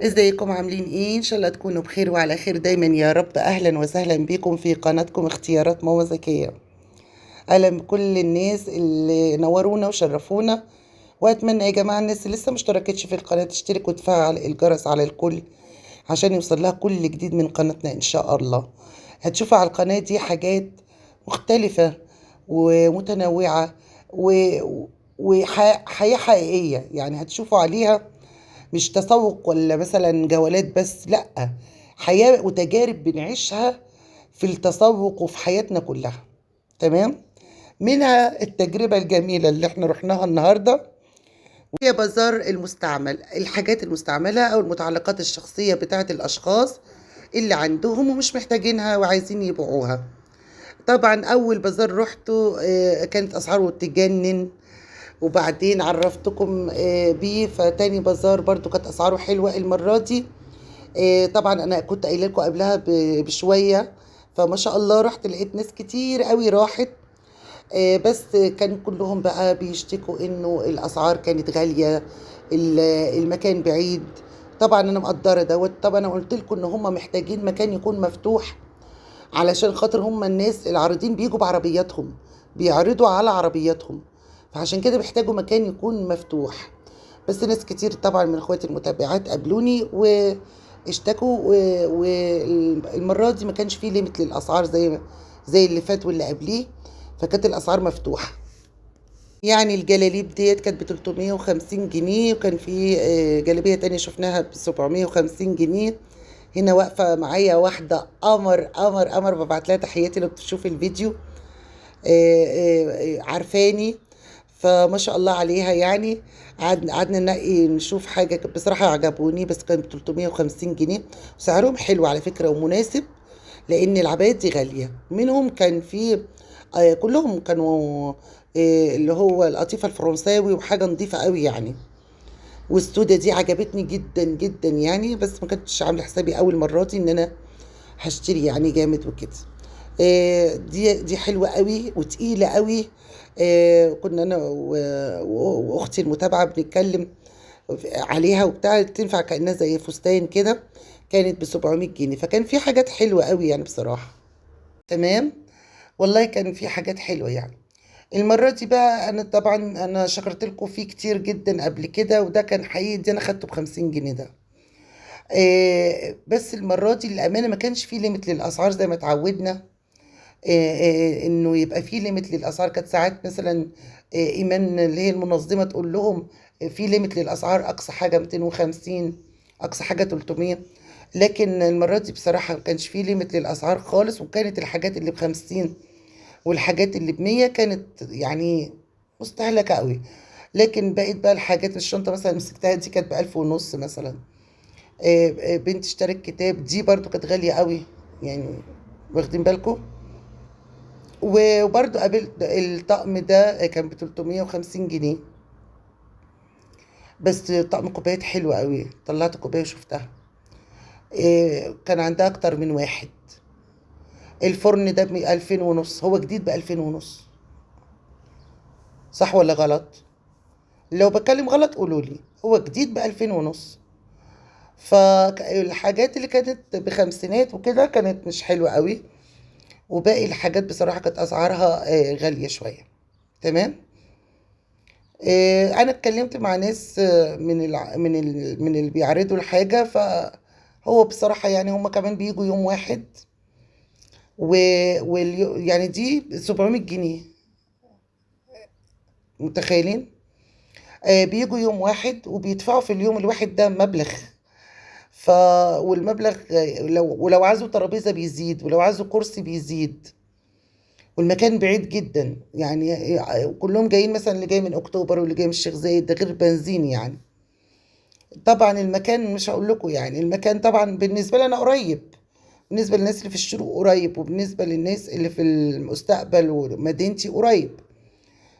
ازيكم عاملين ايه؟ ان شاء الله تكونوا بخير وعلى خير دايما يا رب. اهلا وسهلا بكم في قناتكم اختيارات ماما زكية. اهلا بكل الناس اللي نورونا وشرفونا، واتمنى يا جماعة الناس اللي لسه مشتركتش في القناة تشترك وتفعل الجرس على الكل عشان يوصل لها كل جديد من قناتنا ان شاء الله. هتشوفوا على القناة دي حاجات مختلفة ومتنوعة وحياة حقيقية، يعني هتشوفوا عليها مش تسوق ولا مثلا جولات بس، لأ، حياة وتجارب بنعيشها في التسوق وفي حياتنا كلها. تمام. منها التجربة الجميلة اللي احنا رحناها النهاردة، وهي بازار المستعمل، الحاجات المستعملة أو المتعلقات الشخصية بتاعت الأشخاص اللي عندهم ومش محتاجينها وعايزين يبيعوها. طبعا أول بازار روحته كانت أسعاره تجنن، وبعدين عرفتكم بيه. فتاني بازار برضو كانت أسعاره حلوة المرة دي. طبعا انا كنت قايله لكم قبلها بشويه، فما شاء الله رحت لقيت ناس كتير قوي راحت. بس كان كلهم بقى بيشتكوا انه الاسعار كانت غاليه، ال- المكان بعيد. طبعا انا مقدره دوت. طبعا انا قلت لكم ان هم محتاجين مكان يكون مفتوح، علشان خاطر هم الناس العارضين بيجوا بعربياتهم، بيعرضوا على عربياتهم، فعشان كده بيحتاجوا مكان يكون مفتوح. بس ناس كتير طبعا من اخواتي المتابعات قابلوني واشتكوا، والمرة دي ما كانش فيه ليميت للأسعار زي اللي فات واللي قبليه، فكانت الأسعار مفتوحة. يعني الجلاليب ديت كانت ب 350 جنيه، وكان في جلابية تانية شفناها ب 750 جنيه. هنا واقفة معايا واحدة قمر قمر قمر، ببعت لها تحياتي لو بتشوف الفيديو. عارفاني، فما شاء الله عليها يعني. قعدنا ننقي نشوف حاجة، بصراحة عجبوني، بس كان ب 350 جنيه، وسعرهم حلو على فكرة ومناسب، لأن العبايات دي غالية. منهم كان في كلهم كانوا اللي هو القطيفة الفرنساوي وحاجة نظيفة قوي يعني. والسودة دي عجبتني جدا جدا يعني، بس ما كنتش عاملة حسابي أول مرة دي إن أنا هشتري يعني جامد وكده. دي حلوة قوي وتقيلة قوي. كنا انا واختي المتابعة بنتكلم عليها وبتاع، تنفع كأنها زي فستان كده. كانت ب 700 جنيه، فكان في حاجات حلوة قوي يعني بصراحة. تمام. والله كان في حاجات حلوة يعني. المرة دي بقى انا طبعا انا شكرت لكم فيه كتير جدا قبل كده، وده كان حقيقي، دي انا خدته ب 50 جنيه ده. بس المرة دي للأمانة ما كانش فيه ليميت للأسعار زي ما اتعودنا. انه يبقى في ليميت للاسعار. كانت ساعات مثلا ايمان اللي هي المنظمه تقول لهم في ليميت للاسعار، اقصى حاجه 250، اقصى حاجه 300. لكن المره دي بصراحه ما كانش في ليميت للاسعار خالص، وكانت الحاجات اللي ب50 والحاجات اللي ب100 كانت يعني مستهلكه قوي. لكن بقيت بقى الحاجات، الشنطه مثلا مسكتها دي كانت ب1500 مثلا. بنت اشترت كتاب، دي برضو كانت غاليه قوي يعني، واخدين بالكم. وبرضو قابلت الطقم ده كان ب 350 جنيه. بس طقم كوبايات حلو قوي، طلعت كوبايه وشفتها. كان عندها اكتر من واحد. الفرن ده ب 2000 ونص، هو جديد ب 2000 ونص. صح ولا غلط؟ لو بتكلم غلط قولوا لي. هو جديد ب 2000 ونص. فالحاجات اللي كانت بخمسينات وكده كانت مش حلوة قوي، وباقي الحاجات بصراحة كانت أسعارها غالية شوية. تمام. انا اتكلمت مع ناس من اللي بيعرضوا الحاجه، فهو بصراحه يعني هم كمان بيجوا يوم واحد. و... يعني دي 700 جنيه، متخيلين؟ بيجوا يوم واحد وبيدفعوا في اليوم الواحد ده مبلغ. ف والمبلغ ولو عايزوا ترابيزه بيزيد، ولو عايزوا كرسي بيزيد. والمكان بعيد جدا يعني. كلهم جايين، مثلا اللي جاي من اكتوبر واللي جاي من الشيخ زايد، ده غير بنزين يعني. طبعا المكان مش هقول لكم، يعني المكان طبعا بالنسبه لي انا قريب، بالنسبه للناس اللي في الشروق قريب، وبالنسبه للناس اللي في المستقبل ومدينتي قريب.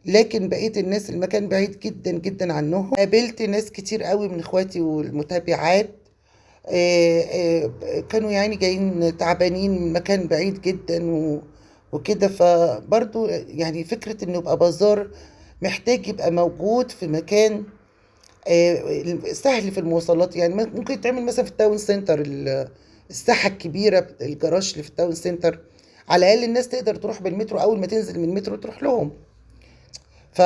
لكن بقيه الناس المكان بعيد جدا جدا عنهم. قابلت ناس كتير قوي من اخواتي والمتابعات. كانوا يعني جايين تعبانين من مكان بعيد جدا وكده. فبرضو يعني فكرة انه يبقى بازار محتاج يبقى موجود في مكان سهل في المواصلات، يعني ممكن يتعمل مثلا في التاون سنتر، الساحة الكبيرة، الجراج اللي في التاون سنتر، على الأقل الناس تقدر تروح بالمترو، أول ما تنزل من المترو تروح لهم. ف...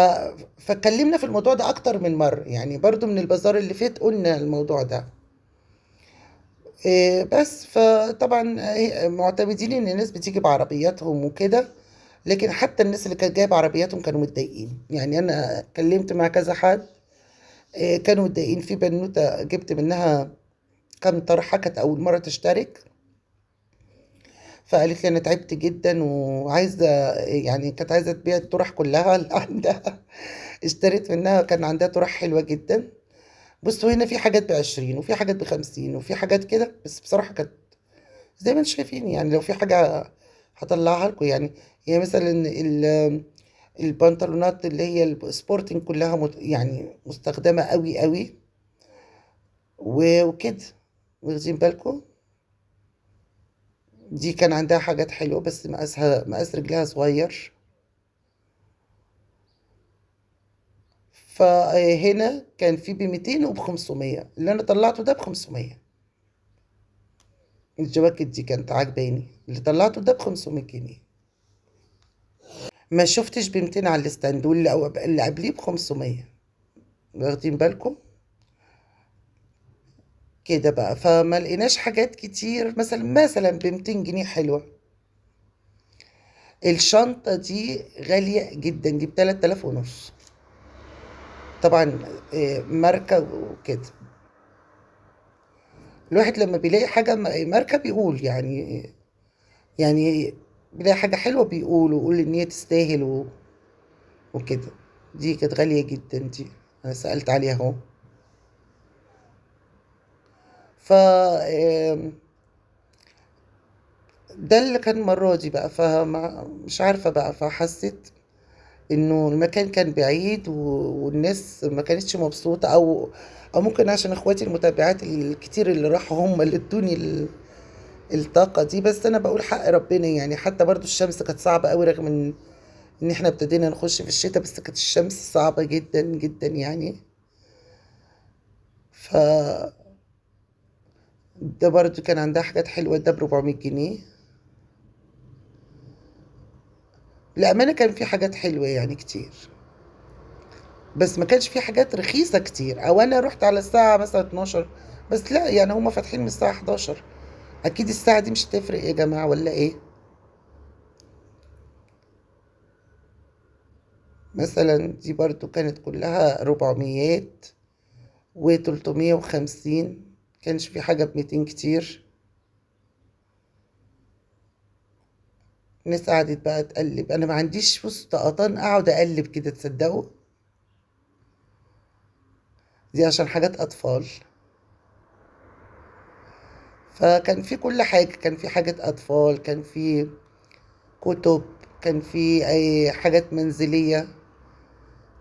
فاتكلمنا في الموضوع ده أكتر من مرة، يعني برضو من البازار اللي فات قلنا الموضوع ده. بس فطبعا معتمدين ان الناس بتيجي بعربياتهم وكده، لكن حتى الناس اللي كانت جايبه عربياتهم كانوا متضايقين، يعني انا اتكلمت مع كذا حد كانوا متضايقين. في بنوته جبت منها كام طرحه، كانت اول مره تشترك، فقالت لي انا تعبت جدا وعايزه، يعني كانت عايزه تبيع الطرح كلها اللي عندها. اشتريت منها، كان عندها طرح حلوه جدا. بصوا هنا في حاجات ب20 وفي حاجات ب50 وفي حاجات كده، بس بصراحه كانت زي ما انتم شايفين. يعني لو في حاجة هطلعها لكم، يعني مثلا البنطلونات اللي هي السبورتنج كلها يعني مستخدمة قوي قوي وكده، واخدين بالكم. دي كان عندها حاجات حلوة بس مقاس رجلها صغير. فهنا كان في ب200 وب500، اللي انا طلعته ده ب500. الجواكت دي كانت عاجباني، اللي طلعته ده ب500 جنيه. ما شفتش ب200 على الستاند، اللي قبليه ب500، واخدين بالكم كده بقى. فما لقيناش حاجات كتير، مثلا ب200 جنيه حلوة. الشنطة دي غالية جدا، دي ب3500 طبعا. ماركة وكده. الواحد لما بيلاقي حاجة ماركة بيقول يعني بيلاقي حاجة حلوة بيقول، ويقول ان هي تستاهل وكده. دي كانت غالية جدا، دي انا سألت عليها اهو. ف ده اللي كان المرة دي بقى، مش عارفة بقى، فحسيت انه المكان كان بعيد والناس ما كانتش مبسوطة، او ممكن عشان اخواتي المتابعات الكتير اللي راحوا هم اللي ادوني الطاقة دي. بس انا بقول حق ربنا، يعني حتى برضو الشمس كانت صعبة قوي، رغم ان احنا ابتدينا نخش في الشتاء، بس كانت الشمس صعبة جدا جدا يعني. ف ده برضو كان عندها حاجات حلوة، ده ب400 جنيه. للأمانة كان في حاجات حلوة يعني كتير، بس ما كانش في حاجات رخيصة كتير. او انا رحت على الساعة مثلا 12 بس، لا يعني هما فاتحين من الساعة 11، اكيد الساعة دي مش هتفرق يا جماعة ولا ايه؟ مثلا دي برضو كانت كلها 400 و350، كانش في حاجة ب200 كتير. الناس قعدت بقى تقلب، انا ما عنديش بص طقطان اقعد اقلب كده، تصدقوا؟ دي عشان حاجات اطفال. فكان في كل حاجة، كان في حاجات اطفال، كان في كتب، كان في اي حاجات منزلية،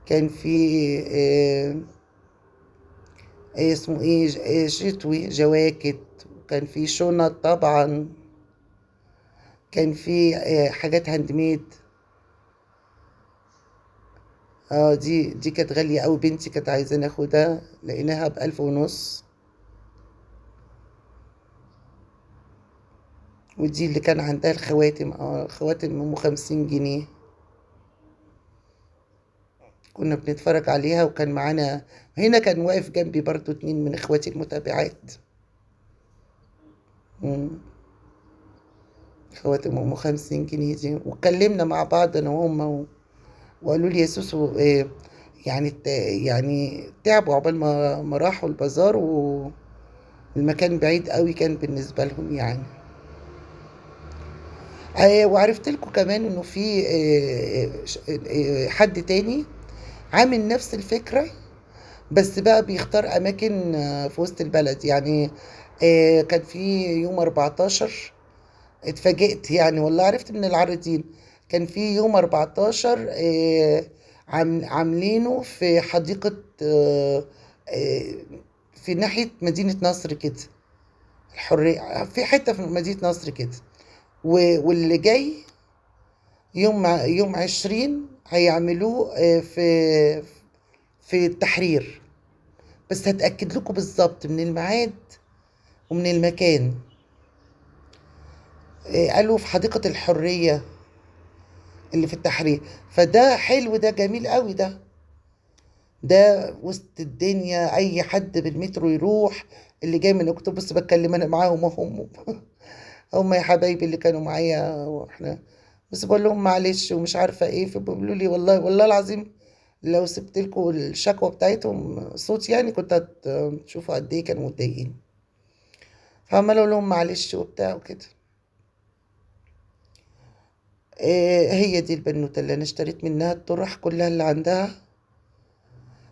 كان في اسمه ايه شتوي جواكت، وكان في شنط طبعا، كان في حاجات هاند ميد. اه دي كانت غالية اوي، بنتي كانت عايزة ناخدها، لقيناها ب1500. ودي اللي كان عندها الخواتم، خواتم ام50 جنيه. كنا بنتفرج عليها، وكان معانا هنا، كان واقف جنبي برضو 2 من اخواتي المتابعات. مم. خواتم ام50 جنيه دي، واتكلمنا مع بعض انا وهم وقالوا لي يا سوسو يعني يعني تعبوا عقبال ما راحوا البازار، والمكان بعيد قوي كان بالنسبة لهم يعني. وعرفت لكم كمان انه في حد تاني عامل نفس الفكرة، بس بقى بيختار اماكن في وسط البلد يعني. كان في يوم 14، اتفاجئت يعني والله، عرفت من العارضين. كان في يوم 14 عاملينه في حديقة، آه، في ناحية مدينة نصر كده، الحرية، في حتة في مدينة نصر كده. واللي جاي يوم 20 هيعملوه في التحرير. بس هتأكد لكم بالظبط من الميعاد ومن المكان. قالوا في حديقة الحرية اللي في التحرير. فده حلو، ده جميل قوي ده وسط الدنيا، اي حد بالمترو يروح. اللي جاي من اكتوبس بتكلم انا معاهم هم. هم يا حبايبي اللي كانوا معايا واحنا. بس بقول لهم معلش ومش عارفه ايه، فبيقولوا لي والله والله العظيم لو سبت لكم الشكوى بتاعتهم صوت يعني كنت هتشوفوا قد ايه كانوا متضايقين. فعمال اقول لهم معلش وبتاع وكده. إيه هي دي البنوتة اللي انا اشتريت منها الطرح كلها اللي عندها.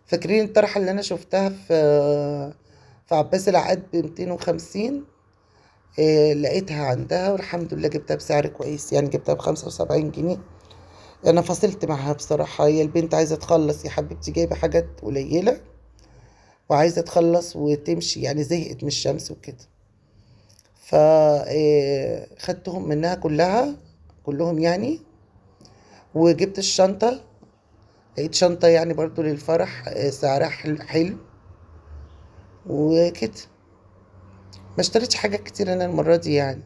فاكرين الطرحة اللي انا شفتها في عباس العقاد ب250؟ إيه لقيتها عندها والحمد لله جبتها بسعر كويس، يعني جبتها ب75 جنيه. انا فصلت معاها بصراحة، هي البنت عايزة تخلص يا حبيبتي، جايبة حاجات قليلة وعايزة تخلص وتمشي، يعني زهقت من الشمس وكده. ف خدتهم منها كلها، كلهم يعني. وجبت الشنطة، لقيت شنطة يعني برضو للفرح، سعرها حلو وكده. ما اشتريتش حاجات كتير انا المرة دي يعني.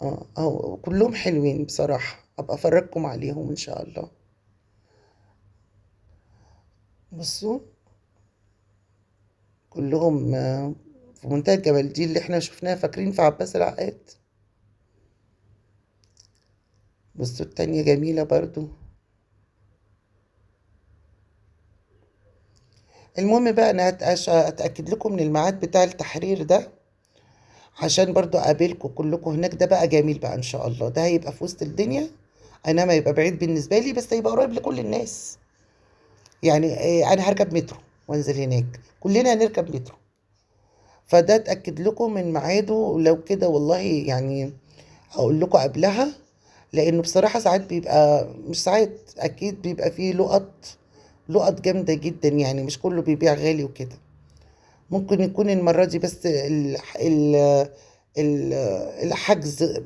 اه اهو كلهم حلوين بصراحة، ابقى افرجكم عليهم ان شاء الله. بصوا كلهم في منتهى الجمال. دي اللي احنا شفناها فاكرين في عباس العقاد. بصوا التانية جميلة برضو. المهم بقى انا هتأكد لكم من الميعاد بتاع التحرير ده عشان برضو اقابلكم كلكم هناك. ده بقى جميل بقى ان شاء الله، ده هيبقى في وسط الدنيا. انا ما يبقى بعيد بالنسبة لي بس هيبقى قريب لكل الناس. يعني انا هركب مترو وانزل هناك، كلنا هنركب مترو. فده اتأكد لكم من ميعاده لو كده والله يعني. هقول لكم قبلها، لانه بصراحة ساعات بيبقى، مش ساعات اكيد بيبقى فيه لقط جامدة جدا، يعني مش كله بيبيع غالي وكده. ممكن يكون المرة دي بس ال الحجز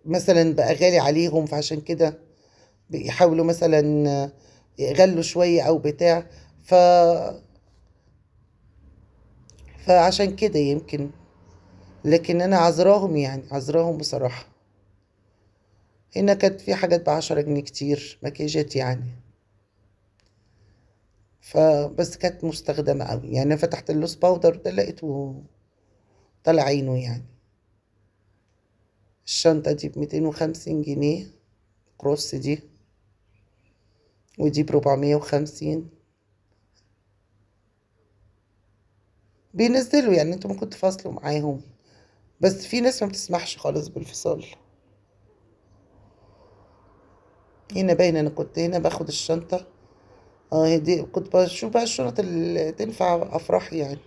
مثلا بقى غالي عليهم، فعشان كده بيحاولوا مثلا يغلوا شوية او بتاع. ف فعشان كده يمكن. لكن انا عذراهم، يعني عذراهم بصراحة. هنا كانت في حاجات ب10 جنيه كتير، مكياجات يعني. فبس كانت مستخدمة قوي يعني. أنا فتحت اللوس باودر ده لقيته طلع عينه يعني. الشنطة دي ب250 جنيه، كروس دي. ودي ب450. بينزلوا يعني، انتوا ممكن تفاصلوا معاهم. بس في ناس ما بتسمحش خالص بالفصال. هنا باين انا كنت هنا باخد الشنطة. اه هي دي كنت بشوف بقى الشنط اللي تنفع افراح يعني.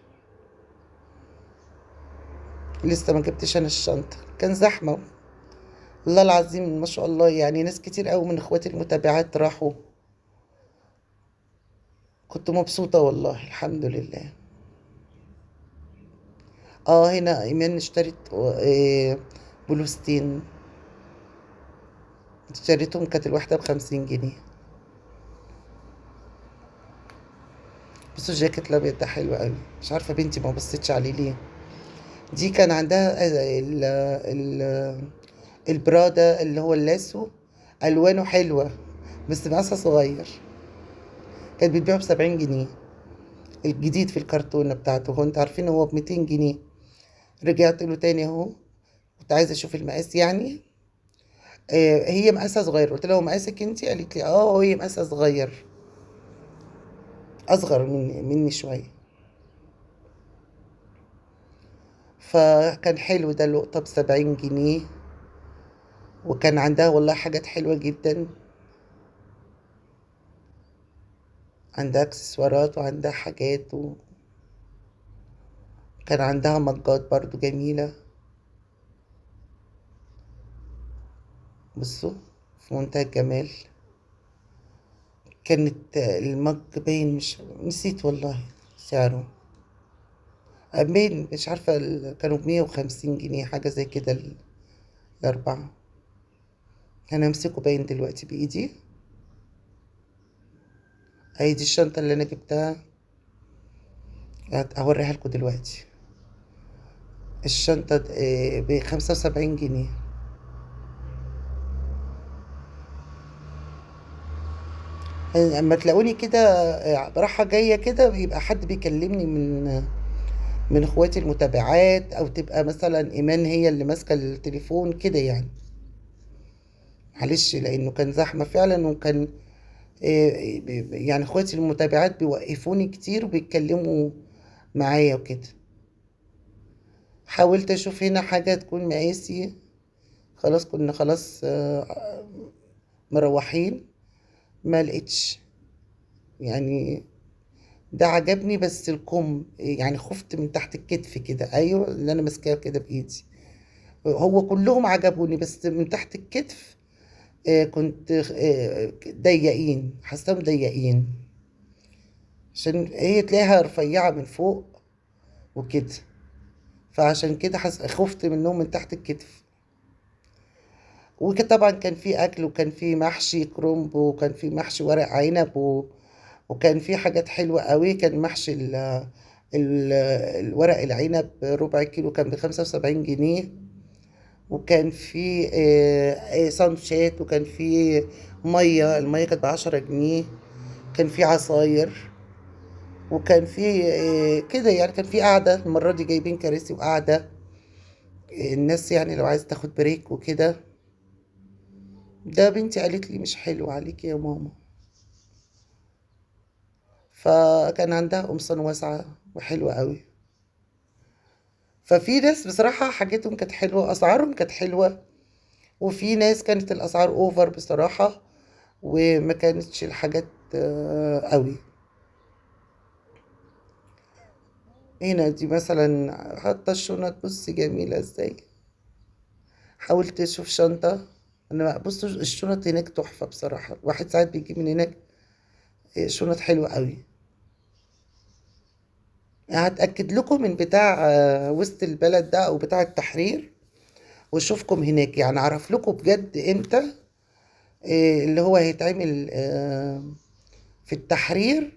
لسه ما جبتش انا الشنطة، كان زحمة. والله العظيم ما شاء الله، يعني ناس كتير قوي من اخواتي المتابعات راحوا. كنت مبسوطة والله الحمد لله. اه هنا ايمان اشترت بلوستين. اشتريتهم كانت الواحدة ب50 جنيه. بصوا الجاكيت الابيض ده حلو قوي، مش عارفة بنتي ما بصيتش عليه ليه. دي كان عندها البرادا اللي هو اللاسو، الوانه حلوة بس مقاسها صغير. كانت بتبيعه ب70 جنيه. الجديد في الكرتونة بتاعته، هو انت عارفين هو ب200 جنيه. رجعت له تاني اهو، كنت عايزة اشوف المقاس يعني. هي مقاسها صغير، قلت لها هو مقاسك انتي؟ قالت لي اه هي مقاسها صغير، اصغر مني شويه. فكان حلو ده، لقطه ب70 جنيه. وكان عندها والله حاجات حلوه جدا. عندها اكسسوارات وعندها حاجات وكان عندها مجات برضو جميله. بصوا في منتهى الجمال. كانت المج باين، مش نسيت والله سعره. باين مش عارفه كانوا ب150 جنيه حاجه زي كده الاربعه. انا امسكه باين دلوقتي بايدي. اهي دي الشنطة اللي انا جبتها، هوريها لكم دلوقتي. الشنطة ب75 جنيه. اما تلاقوني كده رايحة جاية كده، بيبقى حد بيكلمني من اخواتي المتابعات، او تبقى مثلا ايمان هي اللي ماسكة التليفون كده يعني. معلش، لانه كان زحمة فعلا، وكان يعني اخواتي المتابعات بيوقفوني كتير وبيتكلموا معايا وكده. حاولت اشوف هنا حاجة تكون مقاسي. خلاص كنا خلاص مروحين، ما لقيتش يعني. ده عجبني بس الكم يعني خفت من تحت الكتف كده، ايوه اللي انا ماسكاه كده بايدي. هو كلهم عجبوني بس من تحت الكتف كنت ضيقين، حاساهم ضيقين، عشان هي تلاقيها رفيعة من فوق وكده. فعشان كده خفت منهم من تحت الكتف. وطبعا كان في اكل، وكان في محشي كرنب، وكان في محشي ورق عنب، وكان في حاجات حلوة قوي. كان محشي ال... الورق العنب ربع كيلو كان ب75 جنيه. وكان في سانشات، وكان في المية كانت ب10 جنيه. كان في عصاير، وكان في كده يعني. كان في قعدة المرة دي، جايبين كراسي وقعدة الناس يعني لو عايز تاخد بريك وكده. ده بنتي قالت لي مش حلو عليك يا ماما. فكان عندها قمصان واسعة وحلوة قوي. ففي ناس بصراحة حاجتهم كانت حلوة، أسعارهم كانت حلوة. وفي ناس كانت الأسعار أوفر بصراحة، وما كانتش الحاجات قوي. هنا دي مثلا حتى الشنط، بصي جميلة ازاي. حاولت اشوف شنطة. انا بصوا الشنط هناك تحفة بصراحة، الواحد ساعات بيجيب من هناك شنط حلوة قوي. هتأكد لكم من بتاع وسط البلد ده او بتاع التحرير، واشوفكم هناك يعني، اعرف لكم بجد امتى اللي هو هيتعمل في التحرير،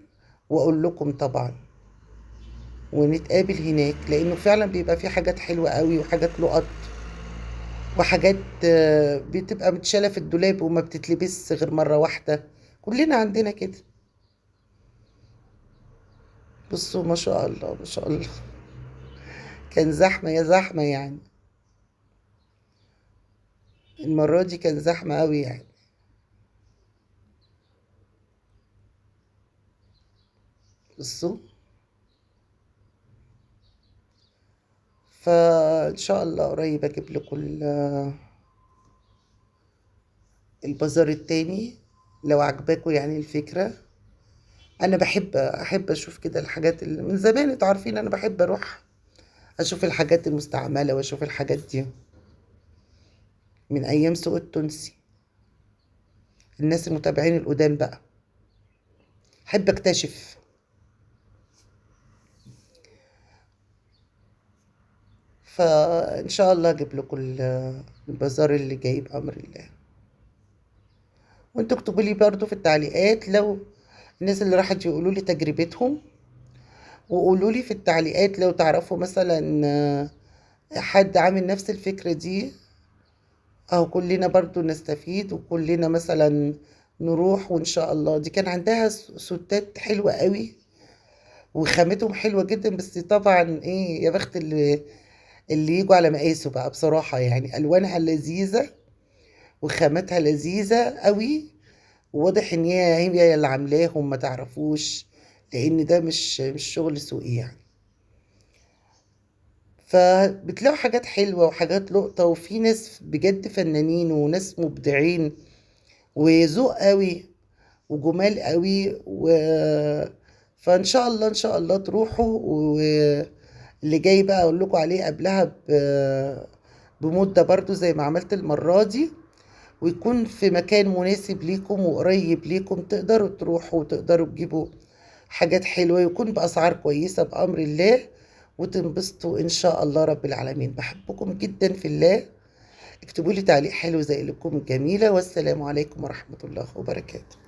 واقول لكم طبعا، ونتقابل هناك. لانه فعلا بيبقى فيه حاجات حلوة قوي، وحاجات لقط، وحاجات بتبقى متشالة في الدولاب وما بتتلبس غير مرة واحدة. كلنا عندنا كده. بصوا ما شاء الله ما شاء الله. كان زحمة يا زحمة يعني. المرة دي كان زحمة قوي يعني. بصوا. فإن شاء الله قريب أجيب لكم البازار التاني لو عجباكم يعني الفكرة. أنا أحب أشوف كده الحاجات اللي من زمان، انتوا عارفين أنا بحب أروح أشوف الحاجات المستعملة، وأشوف الحاجات دي من أيام سوق التونسي. الناس المتابعين القدام بقى، أحب أكتشف. فإن شاء الله أجيب لكم البازار اللي جاي بأمر الله. وانتوا اكتبوا لي برضو في التعليقات لو الناس اللي راحت يقولوا لي تجربتهم، وقولوا لي في التعليقات لو تعرفوا مثلا حد عامل نفس الفكرة دي، او كلنا برضو نستفيد، وكلنا مثلا نروح. وان شاء الله دي كان عندها ستات حلوة قوي، وخامتهم حلوة جدا. بس طبعا ايه، يا بخت اللي يجوا على مقاسه بقى بصراحة يعني. الوانها لذيذة، وخامتها لذيذة قوي. وواضح ان هي اللي عاملاهم، ما تعرفوش، لان ده مش شغل سوقي يعني. فبتلاقوا حاجات حلوة وحاجات لقطة، وفي ناس بجد فنانين وناس مبدعين وذوق قوي وجمال قوي فان شاء الله ان شاء الله تروحوا. واللي جاي بقى اقول لكم عليه قبلها بمدة برضو زي ما عملت المرة دي، ويكون في مكان مناسب ليكم وقريب ليكم، تقدروا تروحوا وتقدروا تجيبوا حاجات حلوة، يكون بأسعار كويسة بأمر الله، وتنبسطوا إن شاء الله رب العالمين. بحبكم جدا في الله. اكتبوا لي تعليق حلو زي لكم الجميلة، والسلام عليكم ورحمة الله وبركاته.